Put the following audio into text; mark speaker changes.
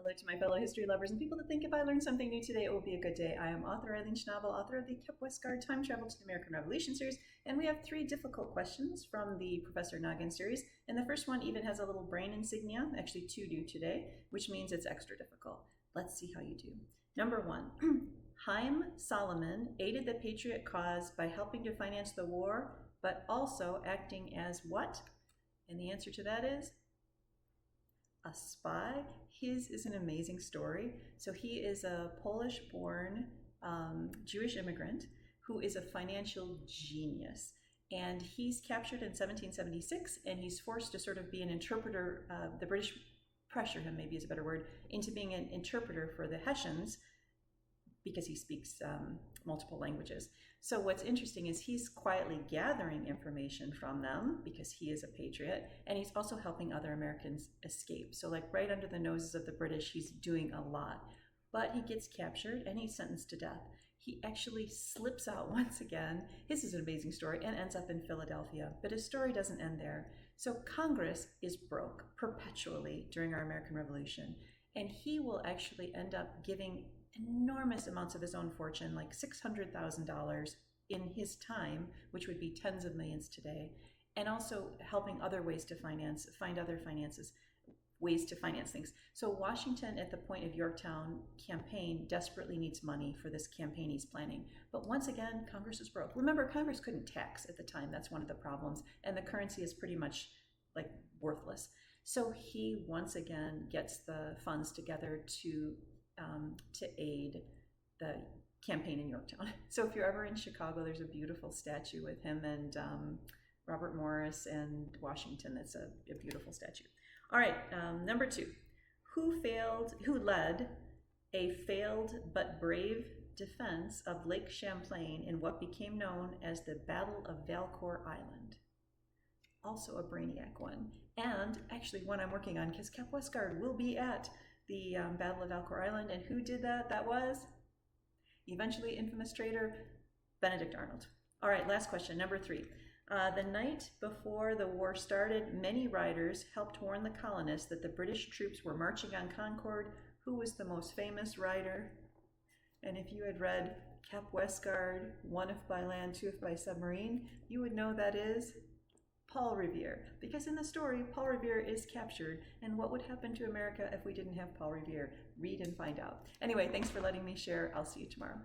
Speaker 1: Hello to my fellow history lovers and people that think if I learned something new today, it will be a good day. I am author Eileen Schnabel, author of the Kep Westgard Time Travel to the American Revolution series, and we have 3 difficult questions from the Professor Noggin series. And the first one even has a little brain insignia, actually 2 do today, which means it's extra difficult. Let's see how you do. Number 1, Haym Salomon aided the Patriot cause by helping to finance the war, but also acting as what? And the answer to that is a spy. His is an amazing story. So he is a Polish-born Jewish immigrant who is a financial genius. And he's captured in 1776, and he's forced to sort of be an interpreter. The British pressure him, maybe is a better word, into being an interpreter for the Hessians because he speaks multiple languages. So what's interesting is he's quietly gathering information from them because he is a patriot, and he's also helping other Americans escape. So like right under the noses of the British, he's doing a lot. But he gets captured and he's sentenced to death. He actually slips out once again. His is an amazing story and ends up in Philadelphia. But his story doesn't end there. So Congress is broke perpetually during our American Revolution, and he will actually end up giving enormous amounts of his own fortune, like $600,000 in his time, which would be tens of millions today, and also helping other ways to find other ways to finance things. So Washington, at the point of Yorktown campaign, desperately needs money for this campaign he's planning. But once again, Congress is broke. Remember, Congress couldn't tax at the time. That's one of the problems. And the currency is pretty much like worthless. So he once again gets the funds together to aid the campaign in Yorktown. So if you're ever in Chicago, there's a beautiful statue with him and Robert Morris and Washington. It's a beautiful statue. All right, number 2. Who led a failed but brave defense of Lake Champlain in what became known as the Battle of Valcour Island? Also a brainiac one, and actually one I'm working on because Kep Westgard will be at the Battle of Valcour Island. And who did that? That was eventually infamous traitor Benedict Arnold. All right, last question, number 3. The night before the war started, many riders helped warn the colonists that the British troops were marching on Concord. Who was the most famous rider? And if you had read Kep Westgard, 1 if by land, 2 if by submarine, you would know that is Paul Revere, because in the story, Paul Revere is captured, and what would happen to America if we didn't have Paul Revere? Read and find out. Anyway, thanks for letting me share. I'll see you tomorrow.